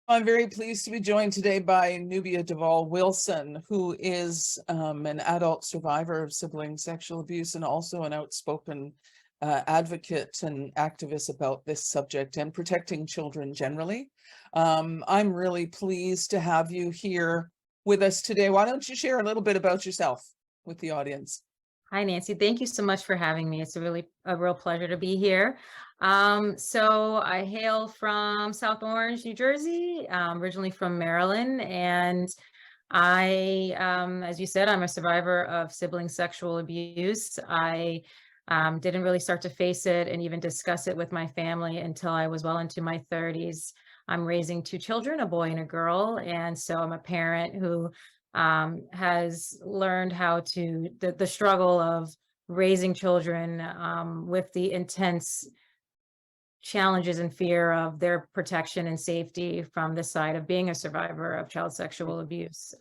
I'm very pleased to be joined today by Nubia Duvall Wilson, who is an adult survivor of sibling sexual abuse and also an outspoken advocate and activist about this subject and protecting children generally. I'm really pleased to have you here with us today. Why don't you share a little bit about yourself with the audience? Hi, Nancy. Thank you so much for having me. It's a real pleasure to be here. So I hail from South Orange, New Jersey, originally from Maryland. And as you said, I'm a survivor of sibling sexual abuse. I didn't really start to face it and even discuss it with my family until I was well into my 30s. I'm raising two children, a boy and a girl. And so I'm a parent who has learned how to, the struggle of raising children with the intense challenges and fear of their protection and safety from the side of being a survivor of child sexual abuse.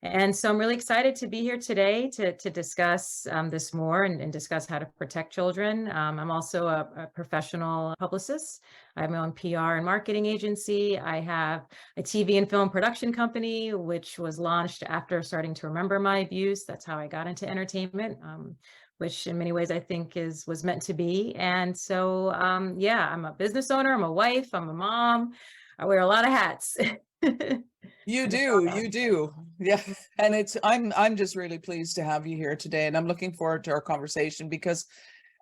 And so I'm really excited to be here today to discuss this more and discuss how to protect children. I'm also a professional publicist. I have my own PR and marketing agency. I have a TV and film production company, which was launched after starting to remember my abuse. That's how I got into entertainment, which in many ways I think was meant to be. And so, yeah, I'm a business owner, I'm a wife, I'm a mom. I wear a lot of hats. You do. Yeah. And I'm just really pleased to have you here today. And I'm looking forward to our conversation because,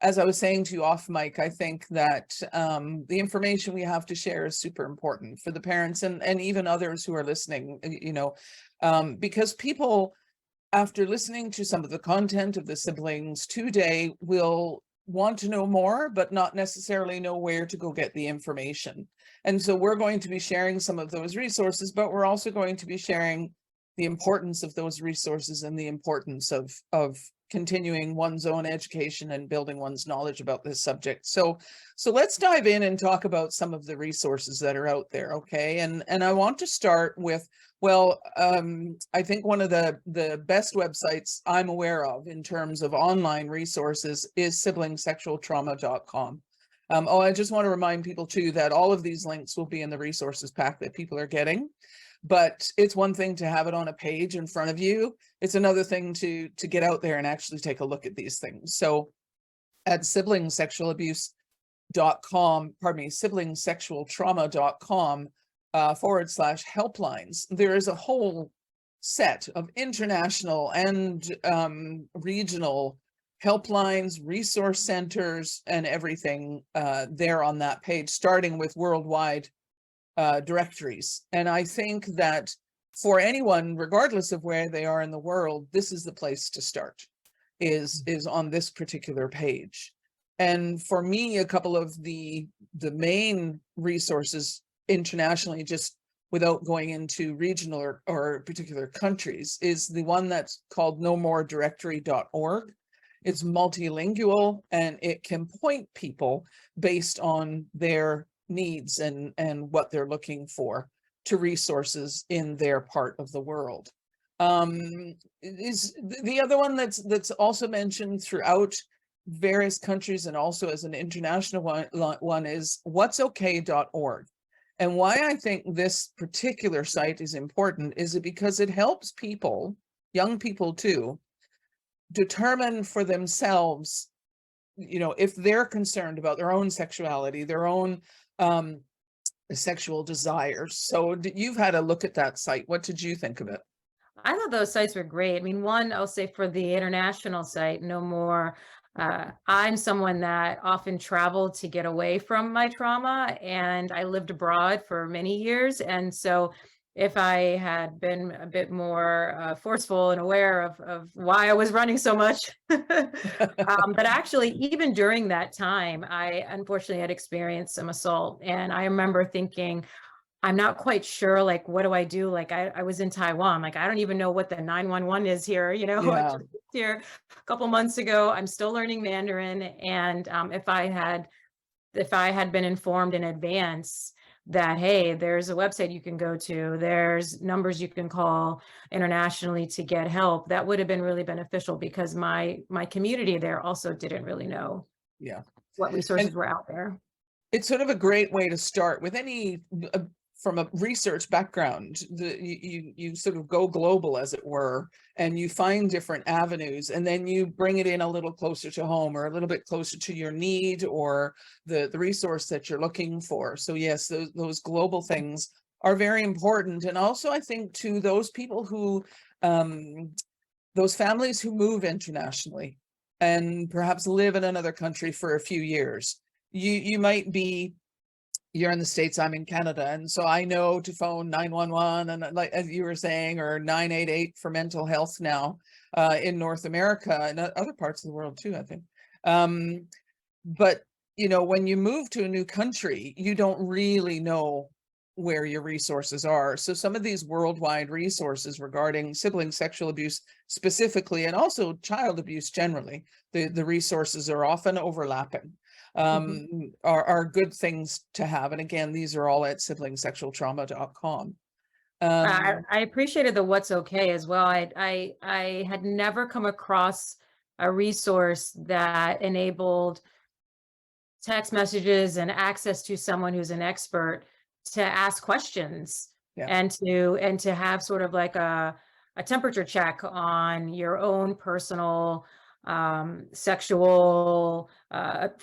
as I was saying to you off mic, I think that the information we have to share is super important for the parents and even others who are listening, because people, after listening to some of the content of the SiblingsToo Day, will want to know more, but not necessarily know where to go get the information. And so we're going to be sharing some of those resources, but we're also going to be sharing the importance of those resources and the importance of continuing one's own education and building one's knowledge about this subject. So let's dive in and talk about some of the resources that are out there, okay? And I want to start with, I think one of the best websites I'm aware of in terms of online resources is SiblingsSexualTrauma.com. I just want to remind people too that all of these links will be in the resources pack that people are getting. But it's one thing to have it on a page in front of you. It's another thing to get out there and actually take a look at these things. So at SiblingsSexualTrauma.com /helplines, there is a whole set of international and regional helplines, resource centers, and everything there on that page, starting with worldwide directories. And I think that for anyone, regardless of where they are in the world, this is the place to start, is on this particular page. And for me, a couple of the main resources internationally, just without going into regional or particular countries, is the one that's called nomoredirectory.org. It's multilingual and it can point people based on their needs and what they're looking for to resources in their part of the world. Is the other one that's also mentioned throughout various countries and also as an international one is whatsok.org. And why I think this particular site is important is because it helps people, young people too, determine for themselves, if they're concerned about their own sexuality, their own sexual desires. So you've had a look at that site. What did you think of it? I thought those sites were great. I mean, one, I'll say for the international site, No More. I'm someone that often traveled to get away from my trauma, and I lived abroad for many years. And so if I had been a bit more forceful and aware of why I was running so much, but actually, even during that time, I unfortunately had experienced some assault. And I remember thinking, I'm not quite sure, like, what do I do? Like, I was in Taiwan, like, I don't even know what the 911 is here, I Yeah. just moved here a couple months ago. I'm still learning Mandarin. And if I had been informed in advance that, hey, there's a website you can go to, there's numbers you can call internationally to get help, that would have been really beneficial because my community there also didn't really know Yeah. what And resources were out there. it's sort of a great way to start with any from a research background, you sort of go global, as it were, and you find different avenues, and then you bring it in a little closer to home, or a little bit closer to your need, or the resource that you're looking for. So yes, those global things are very important. And also, I think, to those people who, those families who move internationally and perhaps live in another country for a few years. You might be, you're in the States, I'm in Canada, and so I know to phone 911, and like as you were saying, or 988 for mental health now, in North America and other parts of the world too, I think. But you know, when you move to a new country, you don't really know where your resources are. So some of these worldwide resources regarding sibling sexual abuse specifically, and also child abuse generally, the resources are often overlapping, are good things to have. And again, these are all at SiblingsSexualTrauma.com. I appreciated the What's Okay as well. I had never come across a resource that enabled text messages and access to someone who's an expert to ask questions, Yeah. and to have sort of like a temperature check on your own personal sexual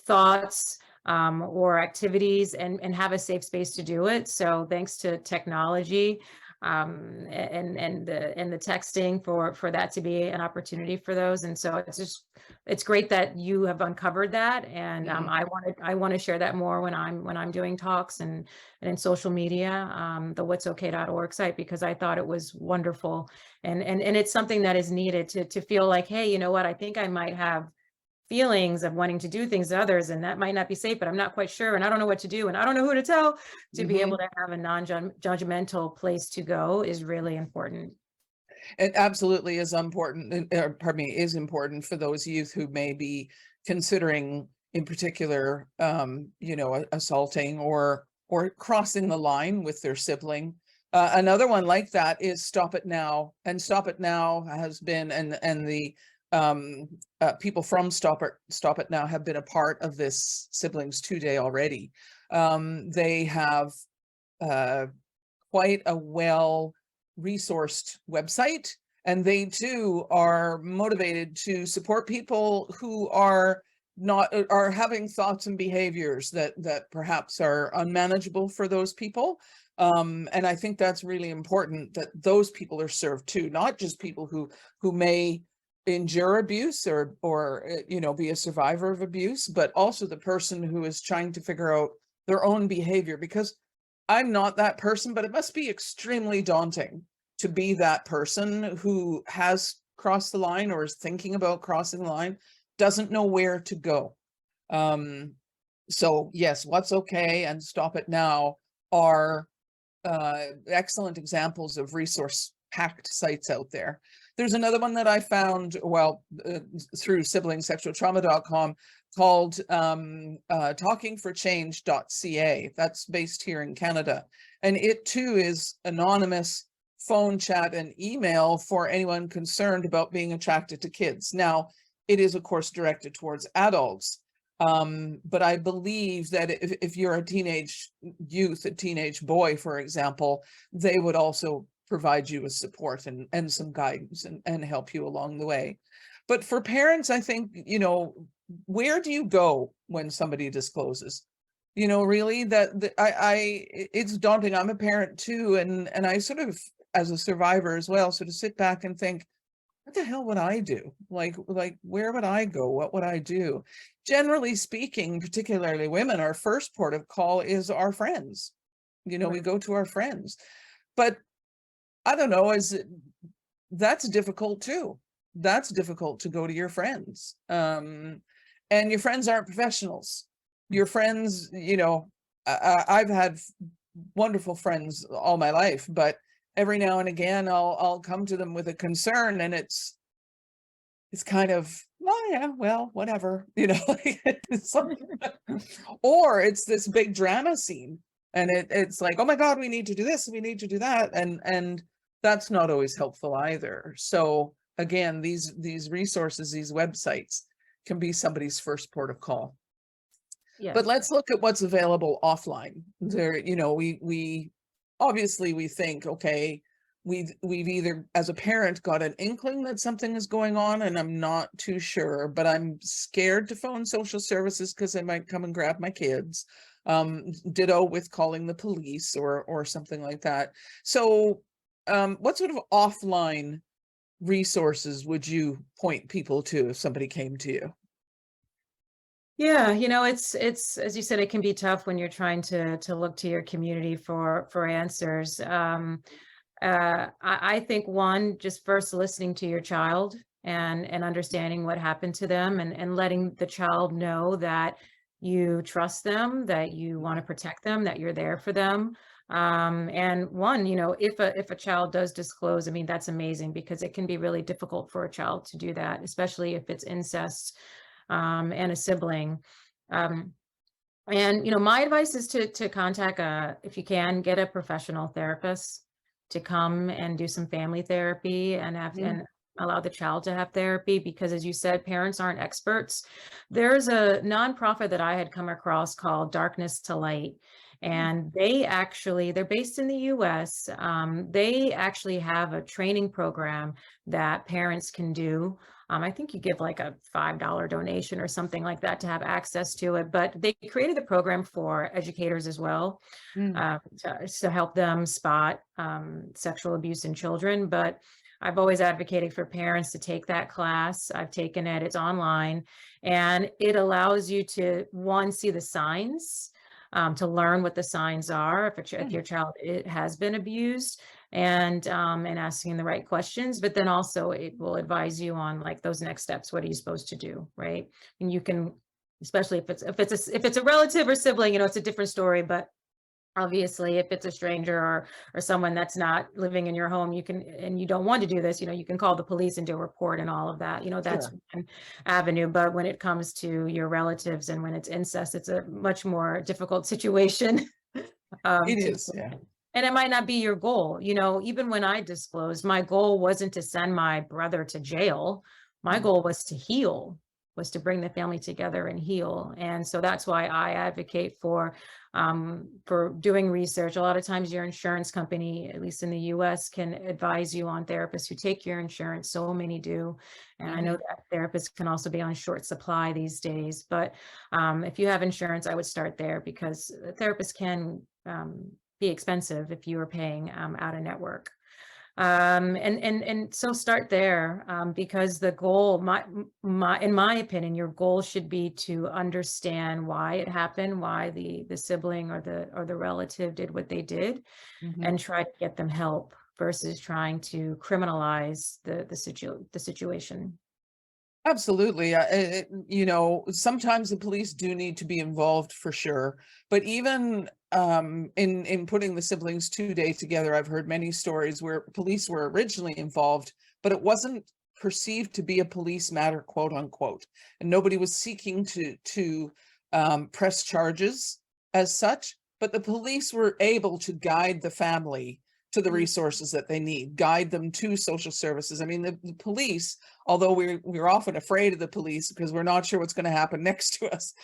thoughts or activities, and have a safe space to do it. So thanks to technology and the texting for that to be an opportunity for those. And so it's great that you have uncovered that. And I want to share that more when I'm doing talks and in social media, the whatsok.org site, because I thought it was wonderful. And it's something that is needed to feel like, hey, you know what, I think I might have feelings of wanting to do things to others, and that might not be safe, but I'm not quite sure, and I don't know what to do, and I don't know who to tell. To be able to have a non-judgmental place to go is really important. It absolutely is important, pardon me, is important for those youth who may be considering, in particular, you know, assaulting or crossing the line with their sibling. Another one like that is Stop It Now, and Stop It Now has been, and the people from Stop It Now have been a part of this SiblingsToo Day already. They have quite a well resourced website, and they too are motivated to support people who are having thoughts and behaviors that perhaps are unmanageable for those people. And I think that's really important, that those people are served too, not just people who may endure abuse or you know, be a survivor of abuse, but also the person who is trying to figure out their own behavior. Because I'm not that person, but it must be extremely daunting to be that person who has crossed the line or is thinking about crossing the line, doesn't know where to go. So yes, What's Okay and Stop It Now are excellent examples of resource-packed sites out there. There's another one that I found, well, through SiblingsSexualTrauma.com, called talkingforchange.ca. That's based here in Canada. And it too is anonymous phone chat and email for anyone concerned about being attracted to kids. Now, it is, of course, directed towards adults. But I believe that if you're a teenage youth, a teenage boy, for example, they would also provide you with support and some guidance and help you along the way. But for parents, I think, you know, where do you go when somebody discloses? You know, really, it's daunting. I'm a parent too, and I sort of, as a survivor as well, sort of sit back and think, what the hell would I do? Like where would I go? What would I do? Generally speaking, particularly women, our first port of call is our friends. You know, we go to our friends. But I don't know, that's difficult too. That's difficult to go to your friends. And your friends aren't professionals. Your friends, you know, I've had wonderful friends all my life, but every now and again I'll come to them with a concern, and it's kind of, oh yeah, well, whatever, you know. Or it's this big drama scene, and it's like, oh my God, we need to do this, we need to do that, and that's not always helpful either. So again, these resources, these websites can be somebody's first port of call. Yes. But let's look at what's available offline. There, you know, we obviously we think, okay, we've either as a parent got an inkling that something is going on and I'm not too sure, but I'm scared to phone social services because they might come and grab my kids. Ditto with calling the police or something like that. So what sort of offline resources would you point people to if somebody came to you? Yeah, it's as you said, it can be tough when you're trying to look to your community for answers. I think one, just first listening to your child and understanding what happened to them and letting the child know that you trust them, that you want to protect them, that you're there for them. And one, if a child does disclose, I mean, that's amazing because it can be really difficult for a child to do that, especially if it's incest, and a sibling. Um, and my advice is to contact if you can, get a professional therapist to come and do some family therapy and Mm, allow the child to have therapy, because as you said, parents aren't experts. There's a nonprofit that I had come across called Darkness to Light, mm, and they're based in the US. They actually have a training program that parents can do. I think you give like a $5 donation or something like that to have access to it. But they created the program for educators as well, mm. to help them spot sexual abuse in children. But I've always advocated for parents to take that class. I've taken it, it's online, and it allows you to, one, see the signs, to learn what the signs are if Mm. your child has been abused, and asking the right questions. But then also it will advise you on like those next steps. What are you supposed to do, right? And you can, especially if it's a relative or sibling, it's a different story. But obviously, if it's a stranger or someone that's not living in your home, and you don't want to do this, you can call the police and do a report and all of that. That's Sure. one avenue. But when it comes to your relatives and when it's incest, it's a much more difficult situation. It To is, yeah. And it might not be your goal. Even when I disclosed, my goal wasn't to send my brother to jail. My Mm. goal was to heal, was to bring the family together and heal. And so that's why I advocate for doing research. A lot of times your insurance company, at least in the US, can advise you on therapists who take your insurance. So many do. And I know Mhm. that therapists can also be on short supply these days. But if you have insurance, I would start there, because therapists can be expensive if you are paying out of network. And so start there, because the goal, in my opinion, your goal should be to understand why it happened, why the sibling or the relative did what they did, Mhm. and try to get them help versus trying to criminalize the situation. Absolutely. Sometimes the police do need to be involved for sure. But even in putting the siblings 2 days together, I've heard many stories where police were originally involved, but it wasn't perceived to be a police matter, quote unquote, and nobody was seeking to press charges as such. But the police were able to guide the family to the Mm. resources that they need, guide them to social services. I mean, the police, although we're often afraid of the police because we're not sure what's going to happen next to us,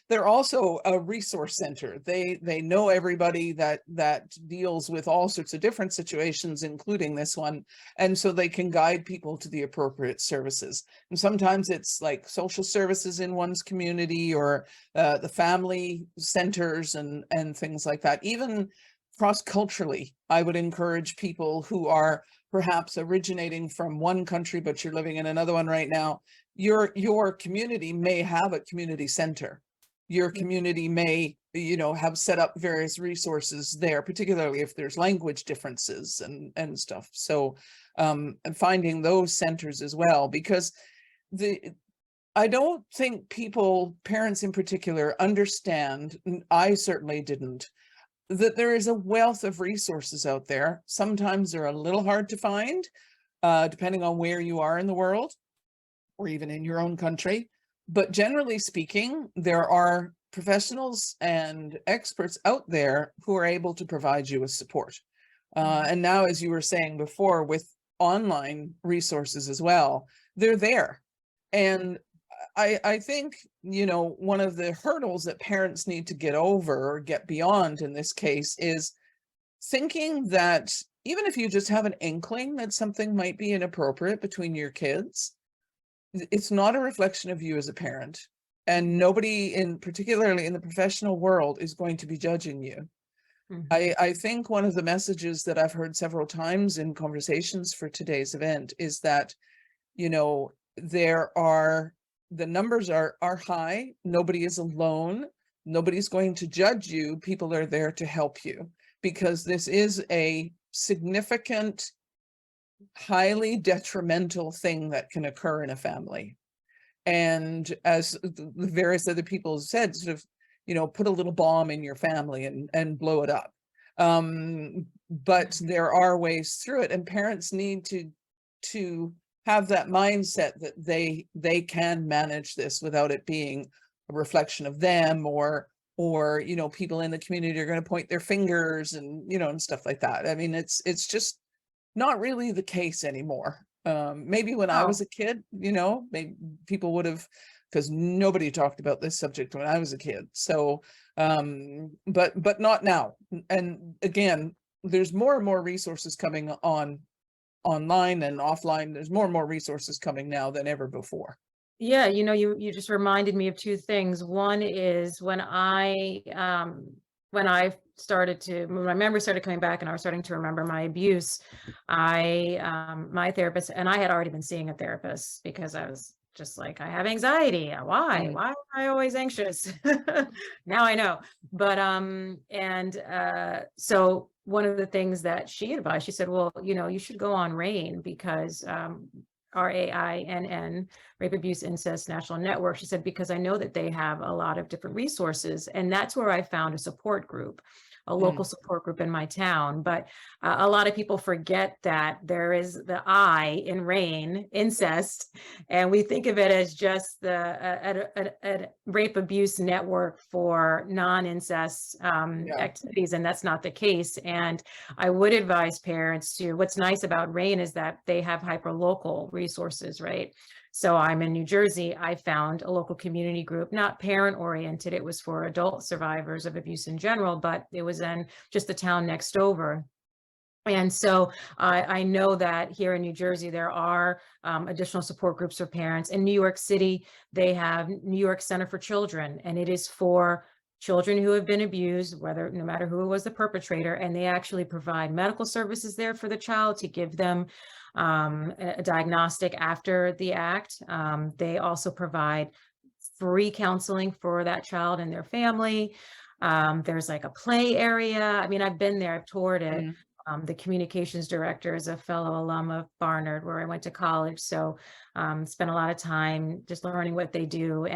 they're also a resource center. They know everybody that deals with all sorts of different situations, including this one, and so they can guide people to the appropriate services. And sometimes it's like social services in one's community, or the family centers and things like that. Even cross-culturally, I would encourage people who are perhaps originating from one country, but you're living in another one right now. Your community may have a community center. Your community may, have set up various resources there, particularly if there's language differences and stuff. So and finding those centers as well, because I don't think parents in particular, understand, I certainly didn't, that there is a wealth of resources out there. Sometimes they're a little hard to find, depending on where you are in the world or even in your own country. But generally speaking, there are professionals and experts out there who are able to provide you with support. Mhm. And now, as you were saying before, with online resources as well, they're there. And I think, you know, one of the hurdles that parents need to get over or get beyond in this case is thinking that even if you just have an inkling that something might be inappropriate between your kids, it's not a reflection of you as a parent. And nobody in particularly in the professional world is going to be judging you. I think one of the messages that I've heard several times in conversations for today's event is that, you know, the numbers are high. Nobody is alone. Nobody's going to judge you. People are there to help you because this is a significant, highly detrimental thing that can occur in a family. And as the various other people said, sort of, you know, put a little bomb in your family and blow it up. But there are ways through it, and parents need to have that mindset that they can manage this without it being a reflection of them, or you know, people in the community are going to point their fingers and, you know, and stuff like that. I mean, it's just not really the case anymore. Maybe when I was a kid, you know, maybe people would have, because nobody talked about this subject when I was a kid. So, but not now. And again, there's more and more resources coming online and offline. There's more and more resources coming now than ever before. Yeah, you know, you just reminded me of two things. One is when my memory started coming back and I was starting to remember my abuse, my therapist, and I had already been seeing a therapist because I was just like, I have anxiety. Why? Why am I always anxious? Now I know. But so one of the things that she advised, she said, well, you know, you should go on RAINN because RAINN, Rape, Abuse, Incest National Network. She said, because I know that they have a lot of different resources. And that's where I found a support group, a local support group in my town. But a lot of people forget that there is the I in RAINN, incest, and we think of it as just a rape abuse network for non-incest activities, and that's not the case. And I would advise parents to, what's nice about RAINN is that they have hyper-local resources, right? So I'm in New Jersey. I found a local community group, not parent oriented. It was for adult survivors of abuse in general, but it was in just the town next over. And so I know that here in New Jersey, there are additional support groups for parents. In New York City, they have New York Center for Children, and it is for children who have been abused, no matter who was the perpetrator, and they actually provide medical services there for the child to give them a diagnostic after the act. They also provide free counseling for that child and their family. There's like a play area. I mean, I've been there, I've toured it. The communications director is a fellow alum of Barnard, where I went to college. So spent a lot of time just learning what they do.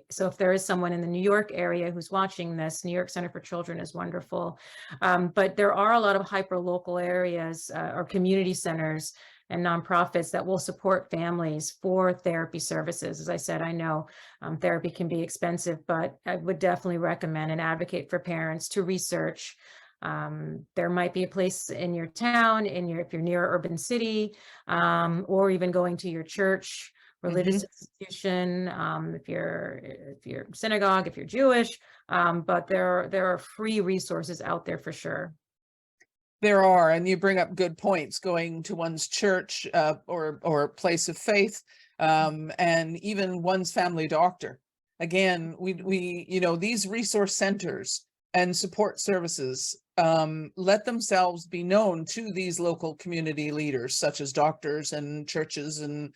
So if there is someone in the New York area who's watching this, New York Center for Children is wonderful. But there are a lot of hyper-local areas or community centers and nonprofits that will support families for therapy services. As I said, I know therapy can be expensive, but I would definitely recommend and advocate for parents to research. There might be a place in your town, if you're near an urban city, or even going to your church, religious institution, if you're synagogue, if you're Jewish, but there are free resources out there for sure. There are, and you bring up good points, going to one's church or place of faith, and even one's family doctor. Again, we you know, these resource centers and support services let themselves be known to these local community leaders, such as doctors and churches and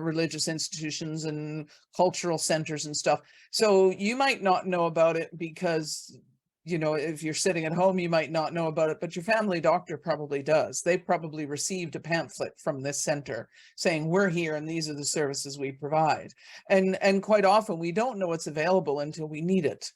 religious institutions and cultural centers and stuff. So you might not know about it because, you know, if you're sitting at home, you might not know about it, but your family doctor probably does. They probably received a pamphlet from this center saying, we're here and these are the services we provide. And quite often we don't know what's available until we need it.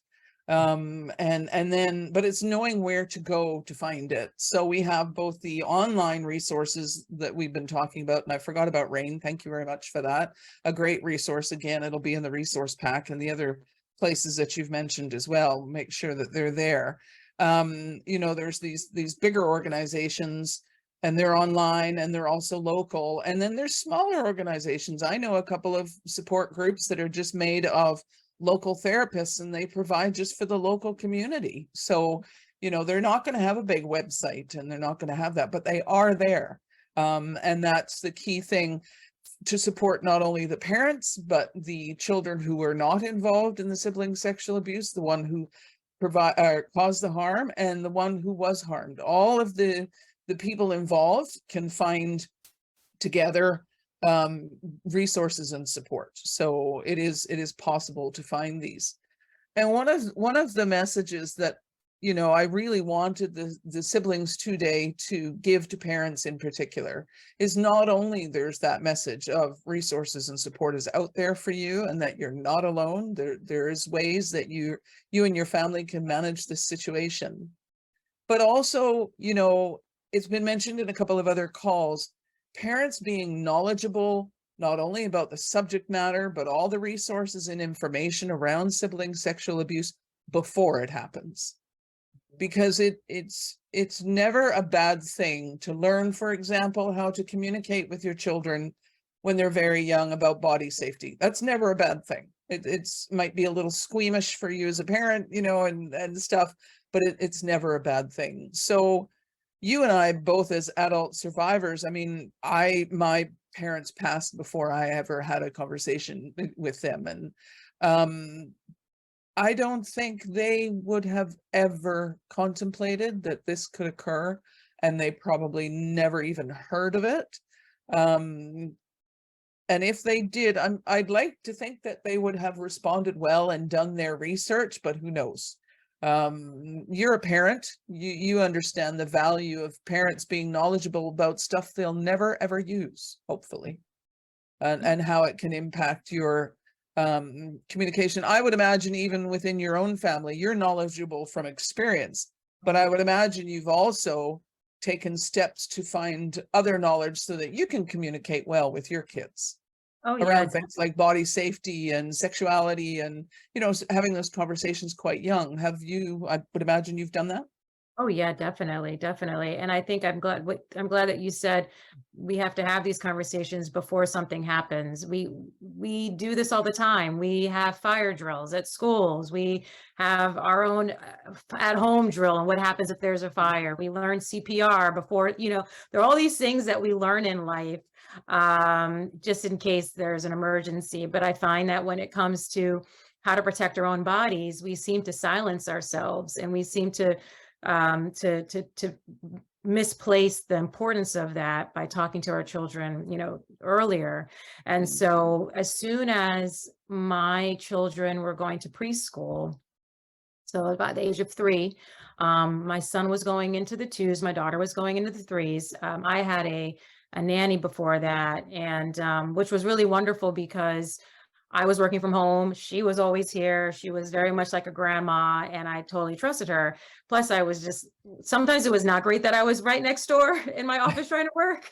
But it's knowing where to go to find it. So we have both the online resources that we've been talking about, and I forgot about RAINN. Thank you very much for that. A great resource. Again, it'll be in the resource pack, and the other places that you've mentioned as well, make sure that they're there. You know, there's these bigger organizations and they're online and they're also local. And then there's smaller organizations. I know a couple of support groups that are just made of local therapists, and they provide just for the local community. So, you know, they're not going to have a big website and they're not going to have that, but they are there. And that's the key thing, to support not only the parents, but the children who are not involved in the sibling sexual abuse, the one who caused the harm, and the one who was harmed. All of the people involved can find together resources and support. So it is possible to find these. And one of the messages that, you know, I really wanted the SiblingsToo Day to give to parents in particular is not only there's that message of resources and support is out there for you, and that you're not alone. There is ways that you and your family can manage this situation. But also, you know, it's been mentioned in a couple of other calls, parents being knowledgeable not only about the subject matter, but all the resources and information around sibling sexual abuse before it happens. Because it's never a bad thing to learn, for example, how to communicate with your children when they're very young about body safety. That's never a bad thing. It's might be a little squeamish for you as a parent, you know, and stuff, but it's never a bad thing. So you and I both, as adult survivors, I mean, my parents passed before I ever had a conversation with them, and I don't think they would have ever contemplated that this could occur, and they probably never even heard of it. And if they did, I'd like to think that they would have responded well and done their research, but who knows? You're a parent, you understand the value of parents being knowledgeable about stuff they'll never ever use, hopefully, and how it can impact your communication. I would imagine even within your own family, you're knowledgeable from experience, but I would imagine you've also taken steps to find other knowledge so that you can communicate well with your kids around things like body safety and sexuality, and, you know, having those conversations quite young. Have you, I would imagine you've done that? Oh yeah, definitely, definitely. And I think I'm glad that you said we have to have these conversations before something happens. We do this all the time. We have fire drills at schools. We have our own at-home drill and what happens if there's a fire. We learn CPR before, you know, there are all these things that we learn in life, just in case there's an emergency. But I find that when it comes to how to protect our own bodies, we seem to silence ourselves, and we seem to misplace the importance of that by talking to our children, you know, earlier. And so as soon as my children were going to preschool, so about the age of 3, my son was going into the 2s, my daughter was going into the 3s. I had a nanny before that, and which was really wonderful because I was working from home. She was always here. She was very much like a grandma, and I totally trusted her. Plus, I was just, sometimes it was not great that I was right next door in my office trying to work,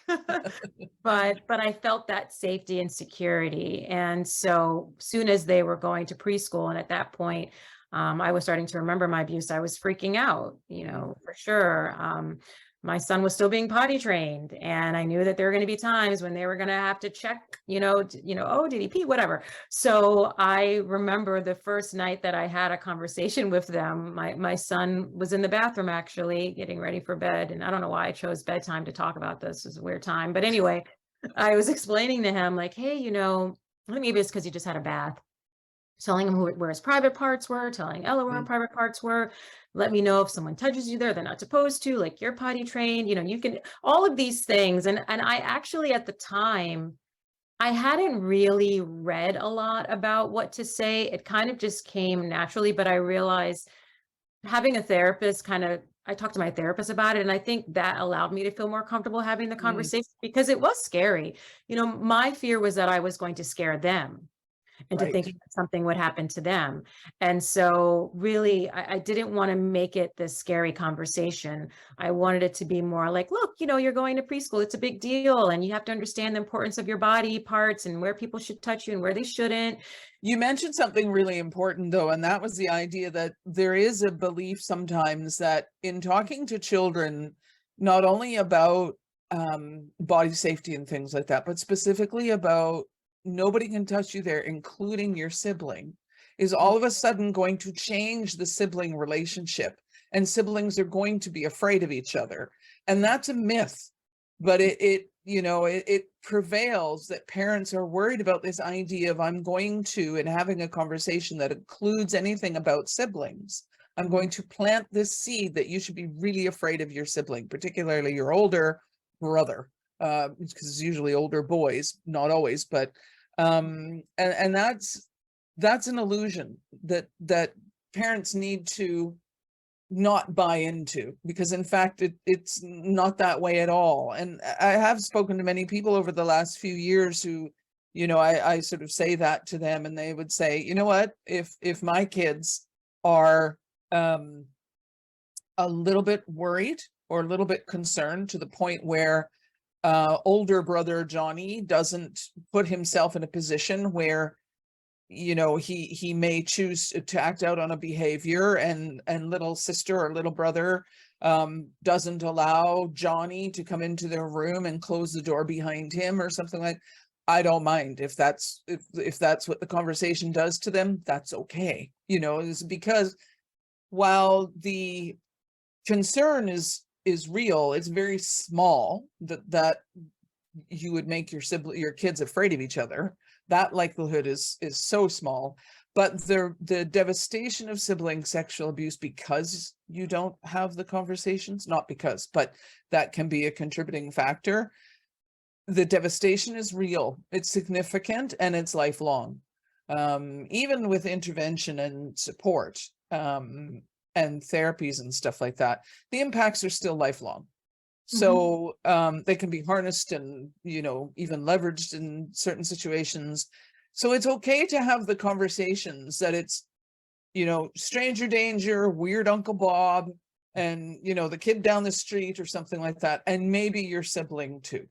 but I felt that safety and security. And so soon as they were going to preschool, and at that point, I was starting to remember my abuse, I was freaking out, you know, for sure. My son was still being potty trained, and I knew that there were going to be times when they were going to have to check, oh, did he pee, whatever. So I remember the first night that I had a conversation with them, my son was in the bathroom actually getting ready for bed. And I don't know why I chose bedtime to talk about this. It was a weird time. But anyway, I was explaining to him like, hey, you know, maybe it's because he just had a bath. Telling him where his private parts were, telling Ella where her private parts were. Let me know if someone touches you there, they're not supposed to, like you're potty trained, you know, you can, all of these things. And I actually, at the time, I hadn't really read a lot about what to say. It kind of just came naturally, but I realized having a therapist I talked to my therapist about it, and I think that allowed me to feel more comfortable having the conversation because it was scary. You know, my fear was that I was going to scare them into thinking that something would happen to them. And so really, I didn't want to make it this scary conversation. I wanted it to be more like, look, you know, you're going to preschool, it's a big deal. And you have to understand the importance of your body parts and where people should touch you and where they shouldn't. You mentioned something really important though, and that was the idea that there is a belief sometimes that in talking to children, not only about body safety and things like that, but specifically about nobody can touch you there, including your sibling, is all of a sudden going to change the sibling relationship, and siblings are going to be afraid of each other. And that's a myth, but it prevails that parents are worried about this idea of, I'm going to, and having a conversation that includes anything about siblings, I'm going to plant this seed that you should be really afraid of your sibling, particularly your older brother, because it's usually older boys, not always, but and that's an illusion that parents need to not buy into, because in fact it's not that way at all. And I have spoken to many people over the last few years who, I sort of say that to them, and they would say, you know what, if my kids are a little bit worried or a little bit concerned to the point where older brother Johnny doesn't put himself in a position where he may choose to act out on a behavior, and little sister or little brother doesn't allow Johnny to come into their room and close the door behind him or something like, I don't mind if that's what the conversation does to them. That's okay. Is because while the concern is real, it's very small that you would make your kids afraid of each other. That likelihood is so small. But the devastation of sibling sexual abuse, because you don't have the conversations, not because, but that can be a contributing factor. The devastation is real, it's significant, and it's lifelong. Even with intervention and support and therapies and stuff like that, the impacts are still lifelong. So they can be harnessed and, even leveraged in certain situations. So it's okay to have the conversations that it's, stranger danger, weird Uncle Bob, and, the kid down the street or something like that. And maybe your sibling too.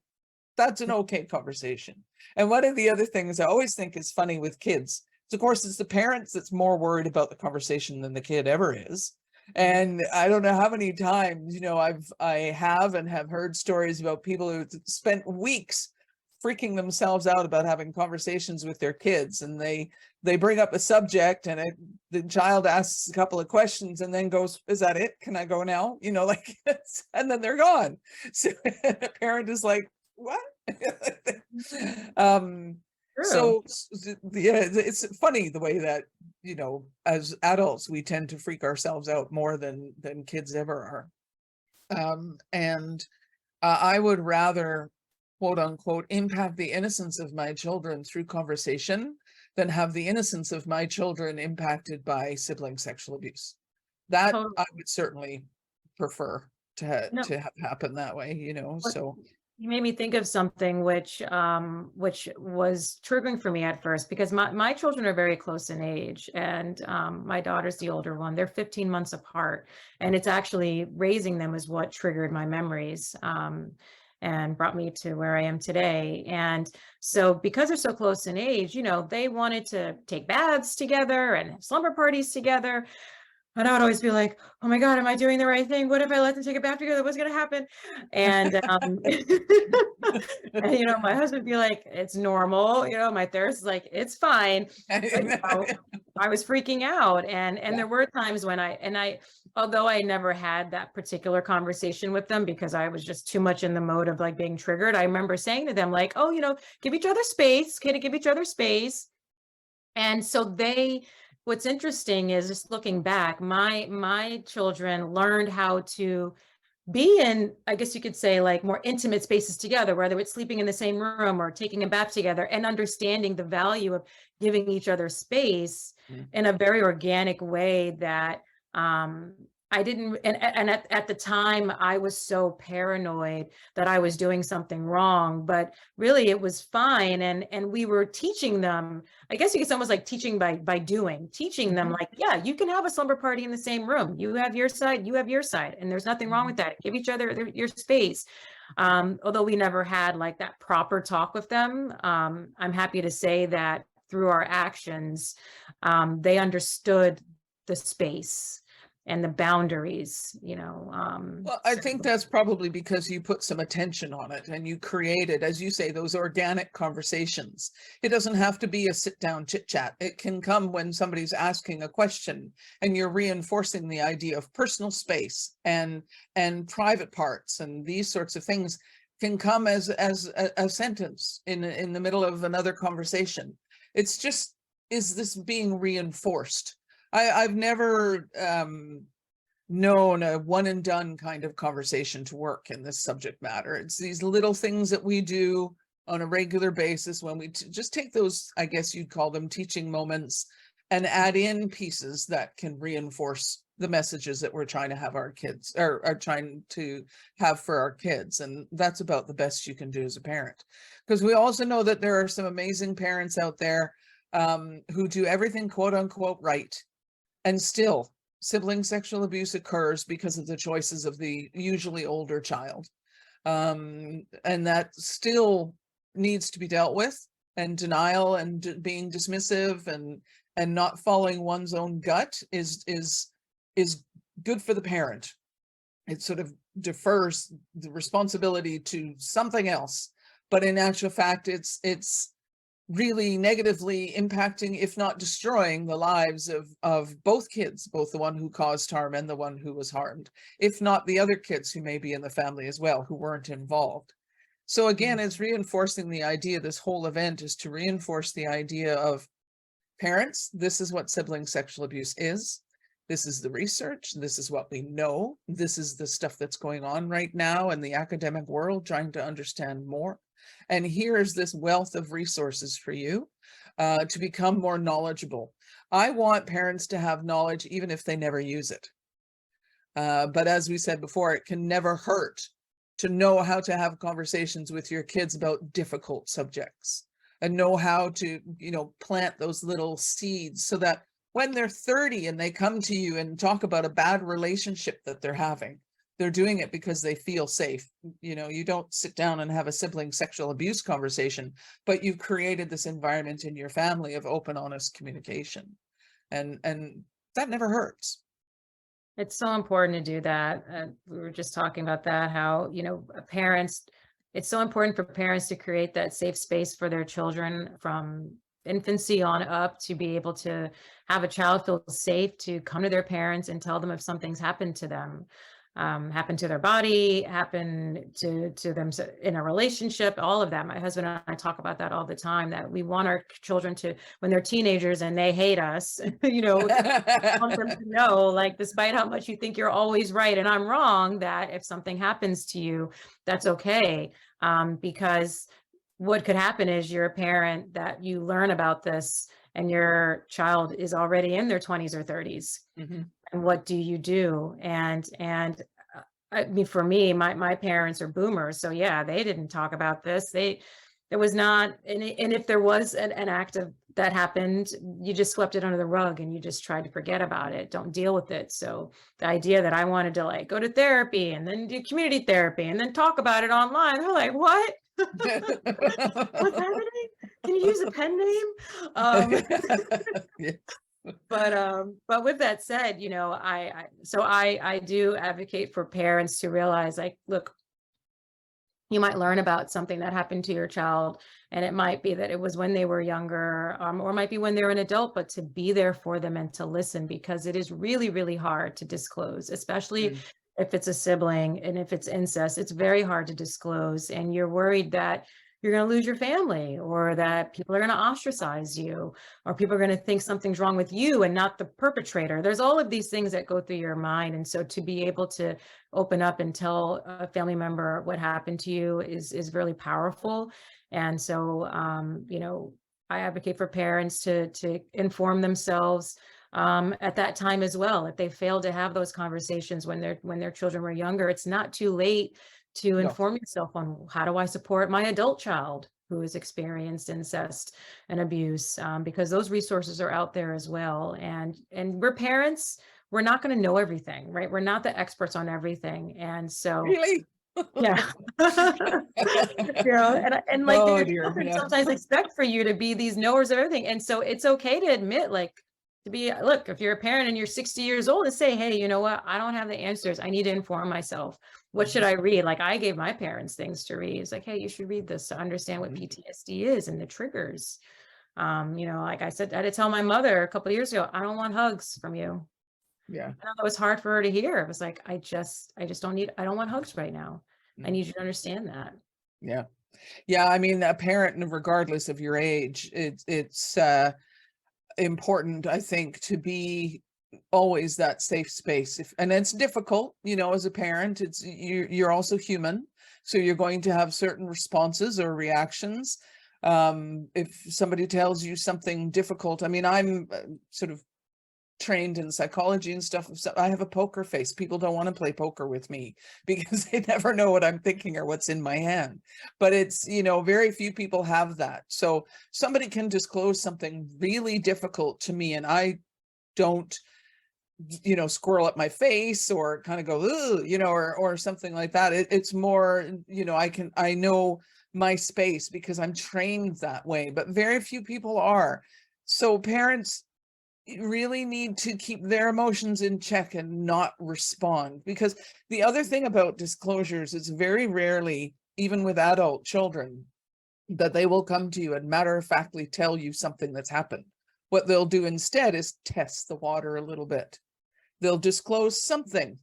That's an okay conversation. And one of the other things I always think is funny with kids, of course, it's the parents that's more worried about the conversation than the kid ever is. And I don't know how many times, I have heard stories about people who spent weeks freaking themselves out about having conversations with their kids, and they bring up a subject, and the child asks a couple of questions and then goes, "Is that it? Can I go now?" And then they're gone. So the parent is like, "What?" So yeah, it's funny the way that, as adults, we tend to freak ourselves out more than kids ever are. And I would rather, quote unquote, impact the innocence of my children through conversation than have the innocence of my children impacted by sibling sexual abuse. That I would certainly prefer to have happen that way, so. You made me think of something which was triggering for me at first, because my children are very close in age, and my daughter's the older one. They're 15 months apart, and it's actually raising them is what triggered my memories and brought me to where I am today. And so because they're so close in age, they wanted to take baths together and have slumber parties together. And I would always be like, "Oh my God, am I doing the right thing? What if I let them take a bath together? What's going to happen?" And, and, my husband would be like, "It's normal." My therapist is like, "It's fine." But, I was freaking out. And there were times when although I never had that particular conversation with them because I was just too much in the mode of like being triggered, I remember saying to them like, "Oh, give each other space, give each other space." And so what's interesting is, just looking back, my children learned how to be in, I guess you could say, like more intimate spaces together, whether it's sleeping in the same room or taking a bath together, and understanding the value of giving each other space in a very organic way that I didn't, and at the time I was so paranoid that I was doing something wrong, but really it was fine. And we were teaching them, I guess you could almost like teaching by doing, teaching them like, yeah, you can have a slumber party in the same room. You have your side, you have your side, and there's nothing wrong with that. Give each other your space. Although we never had like that proper talk with them, I'm happy to say that through our actions, they understood the space. and the boundaries, Well, I think that's probably because you put some attention on it and you created, as you say, those organic conversations. It doesn't have to be a sit down chit chat. It can come when somebody's asking a question and you're reinforcing the idea of personal space and private parts, and these sorts of things can come as a sentence in the middle of another conversation. It's just, is this being reinforced? I've never known a one and done kind of conversation to work in this subject matter. It's these little things that we do on a regular basis when we just take those, I guess you'd call them teaching moments, and add in pieces that can reinforce the messages that we're trying to have our kids, or are trying to have for our kids. And that's about the best you can do as a parent. Because we also know that there are some amazing parents out there who do everything quote unquote right, and still sibling sexual abuse occurs because of the choices of the usually older child. And that still needs to be dealt with, and denial and being dismissive and not following one's own gut is good for the parent. It sort of defers the responsibility to something else, but in actual fact, it's really negatively impacting, if not destroying, the lives of both kids, both the one who caused harm and the one who was harmed, if not the other kids who may be in the family as well, who weren't involved. So again, it's reinforcing the idea, this whole event is to reinforce the idea of parents, this is what sibling sexual abuse is. This is the research. This is what we know. This is the stuff that's going on right now in the academic world, trying to understand more. And here's this wealth of resources for you to become more knowledgeable. I want parents to have knowledge, even if they never use it. But as we said before, it can never hurt to know how to have conversations with your kids about difficult subjects, and know how to, plant those little seeds so that when they're 30 and they come to you and talk about a bad relationship that they're having, they're doing it because they feel safe. You don't sit down and have a sibling sexual abuse conversation, but you've created this environment in your family of open, honest communication. And that never hurts. It's so important to do that. We were just talking about that, how, it's so important for parents to create that safe space for their children from infancy on up, to be able to have a child feel safe to come to their parents and tell them if something's happened to them, happened to their body, happened to them in a relationship, all of that. My husband and I talk about that all the time, that we want our children to, when they're teenagers and they hate us, want them to know, like, despite how much you think you're always right and I'm wrong, that if something happens to you, that's okay. Because what could happen is you're a parent that you learn about this and your child is already in their 20s or 30s. Mm-hmm. And what do you do? And I mean, for me, my parents are boomers. So yeah, they didn't talk about this. It was not, and if there was an act of that happened, you just swept it under the rug and you just tried to forget about it. Don't deal with it. So the idea that I wanted to go to therapy and then do community therapy and then talk about it online, they're like, what? What's happening? Can you use a pen name? Yeah. But with that said, I do advocate for parents to realize, look, you might learn about something that happened to your child, and it might be that it was when they were younger, or it might be when they're an adult, but to be there for them and to listen, because it is really, really hard to disclose, especially if it's a sibling and if it's incest. It's very hard to disclose, and you're worried that you're going to lose your family, or that people are going to ostracize you, or people are going to think something's wrong with you and not the perpetrator. There's all of these things that go through your mind. And so to be able to open up and tell a family member what happened to you is really powerful. And so, I advocate for parents to inform themselves at that time as well. If they failed to have those conversations when their children were younger, it's not too late to inform yourself on, how do I support my adult child who has experienced incest and abuse, because those resources are out there as well. And we're parents, we're not going to know everything, right? We're not the experts on everything. And so really, yeah, your children sometimes expect for you to be these knowers of everything. And so it's okay to admit, to be, look, if you're a parent and you're 60 years old, and say, hey, you know what? I don't have the answers. I need to inform myself. What should I read? Like I gave my parents things to read. It's like, hey, you should read this to understand what PTSD is and the triggers. Like I said, I had to tell my mother a couple of years ago, I don't want hugs from you. Yeah. I know that was hard for her to hear. It was like, I just I don't want hugs right now. I need you to understand that. Yeah. Yeah. I mean, a parent, regardless of your age, it's important, I think, to be always that safe space. And it's difficult, as a parent, you're also human. So you're going to have certain responses or reactions. If somebody tells you something difficult, I mean, I'm sort of trained in psychology and stuff. So I have a poker face. People don't want to play poker with me because they never know what I'm thinking or what's in my hand. But it's, very few people have that. So somebody can disclose something really difficult to me and I don't, squirrel up my face or kind of go, ugh, or something like that. It's more, I know my space because I'm trained that way, but very few people are. So parents really need to keep their emotions in check and not respond, because the other thing about disclosures is very rarely, even with adult children, that they will come to you and matter-of-factly tell you something that's happened. What they'll do instead is test the water a little bit. They'll disclose something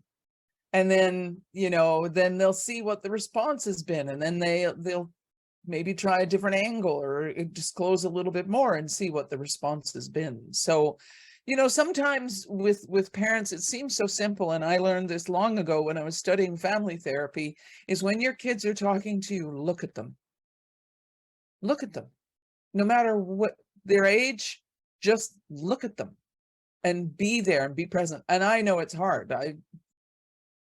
and then, then they'll see what the response has been, and then they'll maybe try a different angle or disclose a little bit more and see what the response has been. So, sometimes with parents, it seems so simple. And I learned this long ago when I was studying family therapy, is when your kids are talking to you, look at them. Look at them. No matter what their age, just look at them and be there and be present. And I know it's hard.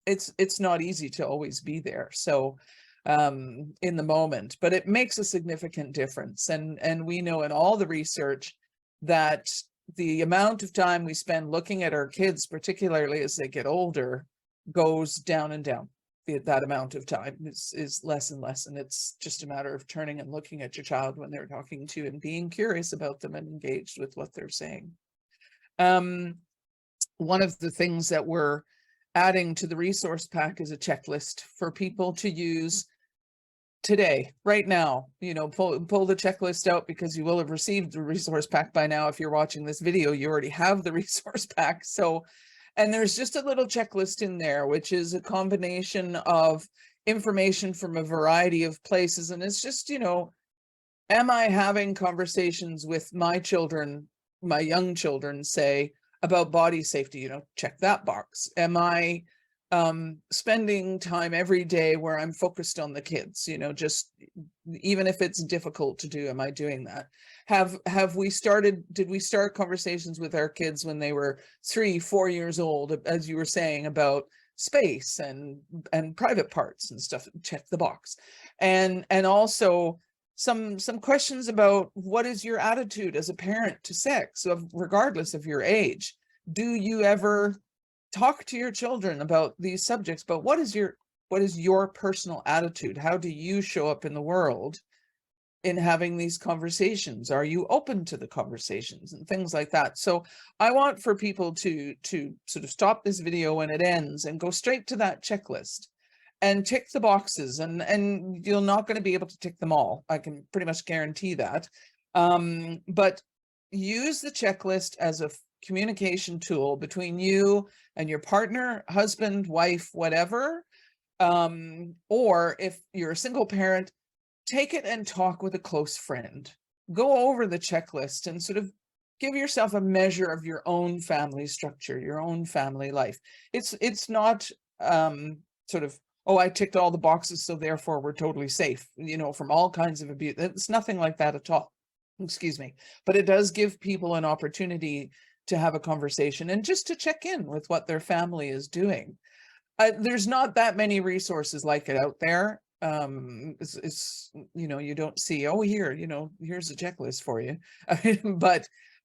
It's not easy to always be there. So in the moment, but it makes a significant difference. And we know in all the research that the amount of time we spend looking at our kids, particularly as they get older, goes down and down. That amount of time is less and less. And it's just a matter of turning and looking at your child when they're talking to you and being curious about them and engaged with what they're saying. One of the things that we're adding to the resource pack is a checklist for people to use today, right now. Pull the checklist out, because you will have received the resource pack by now. If you're watching this video, you already have the resource pack. So, and there's just a little checklist in there, which is a combination of information from a variety of places. And it's just, am I having conversations with my children, my young children, say, about body safety? Check that box. Am I spending time every day where I'm focused on the kids, just even if it's difficult to do, am I doing that? Did we start conversations with our kids when they were 3-4 years old, as you were saying, about space and private parts and stuff? Check the box. And also some questions about what is your attitude as a parent to sex, regardless of your age. Do you ever talk to your children about these subjects? But what is your personal attitude? How do you show up in the world in having these conversations? Are you open to the conversations and things like that? So I want for people to sort of stop this video when it ends and go straight to that checklist and tick the boxes. And you're not going to be able to tick them all. I can pretty much guarantee that. But use the checklist as a communication tool between you and your partner, husband, wife, whatever. Or if you're a single parent, take it and talk with a close friend. Go over the checklist and sort of give yourself a measure of your own family structure, your own family life. It's not sort of, oh, I ticked all the boxes, so therefore we're totally safe, from all kinds of abuse. It's nothing like that at all. Excuse me. But it does give people an opportunity to have a conversation and just to check in with what their family is doing. There's not that many resources like it out there. You don't see, oh, here's a checklist for you.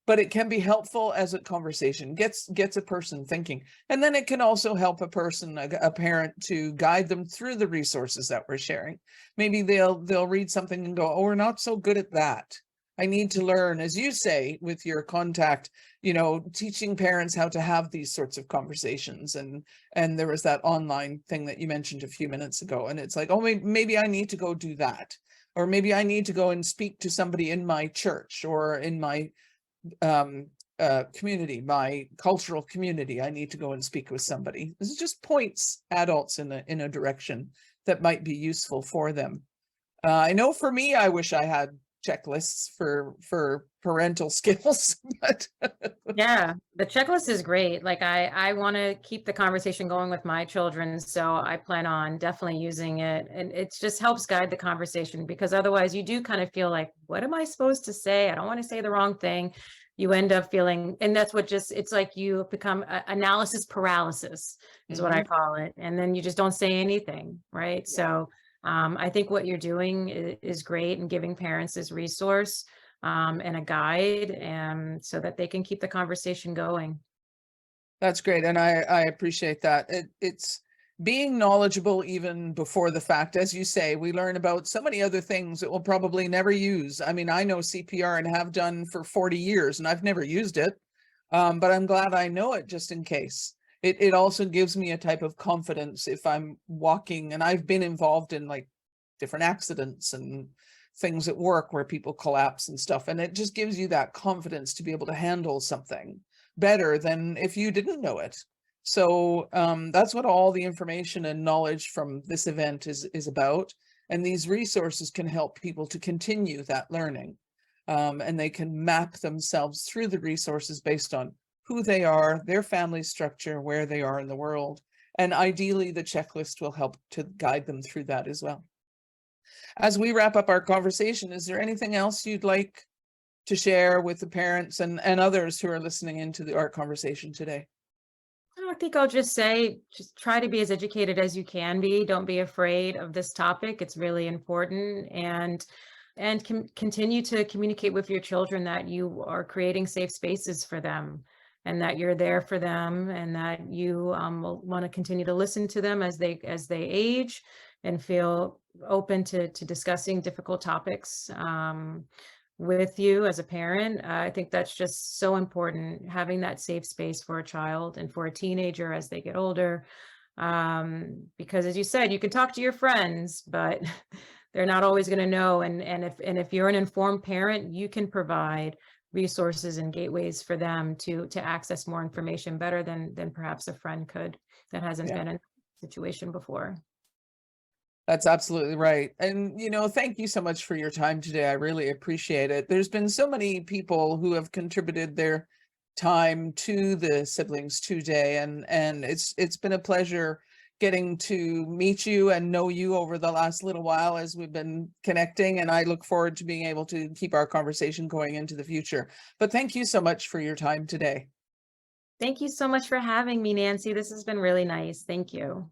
But it can be helpful as a conversation, gets a person thinking. And then it can also help a person, a parent, to guide them through the resources that we're sharing. Maybe they'll read something and go, oh, we're not so good at that. I need to learn, as you say, with your contact, teaching parents how to have these sorts of conversations. And there was that online thing that you mentioned a few minutes ago. And it's like, oh, maybe I need to go do that. Or maybe I need to go and speak to somebody in my church or in my community, my cultural community. I need to go and speak with somebody. This just points adults in a direction that might be useful for them. I know for me, I wish I had checklists for parental skills, but Yeah, the checklist is great. Like I want to keep the conversation going with my children, so I plan on definitely using it. And it just helps guide the conversation, because otherwise you do kind of feel like, what am I supposed to say? I don't want to say the wrong thing. You end up feeling, and that's what it's like you become analysis paralysis is what I call it. And then you just don't say anything, right? So I think what you're doing is great, and giving parents this resource and a guide, and so that they can keep the conversation going. that's great. And I appreciate that. It's being knowledgeable even before the fact. As you say, we learn about so many other things that we'll probably never use. I mean, I know CPR and have done for 40 years, and I've never used it. But I'm glad I know it just in case. It also gives me a type of confidence if I'm walking, and I've been involved in like different accidents and things at work where people collapse and stuff. And it just gives you that confidence to be able to handle something better than if you didn't know it. So that's what all the information and knowledge from this event is about. And these resources can help people to continue that learning. And they can map themselves through the resources based on who they are, their family structure, where they are in the world. And ideally, the checklist will help to guide them through that as well. As we wrap up our conversation, is there anything else you'd like to share with the parents and others who are listening into our conversation today? I think I'll just say, just try to be as educated as you can be. Don't be afraid of this topic. It's really important. And continue to communicate with your children that you are creating safe spaces for them, and that you're there for them, and that you will want to continue to listen to them as they age, and feel open to discussing difficult topics with you as a parent. I think that's just so important, having that safe space for a child and for a teenager as they get older. Because as you said, you can talk to your friends, but they're not always going to know. And if you're an informed parent, you can provide resources and gateways for them to access more information better than perhaps a friend could that hasn't been in a situation before. That's absolutely right. And, thank you so much for your time today. I really appreciate it. There's been so many people who have contributed their time to the SiblingsToo Day, and it's been a pleasure getting to meet you and know you over the last little while as we've been connecting. And I look forward to being able to keep our conversation going into the future. But thank you so much for your time today. Thank you so much for having me, Nancy. This has been really nice. Thank you.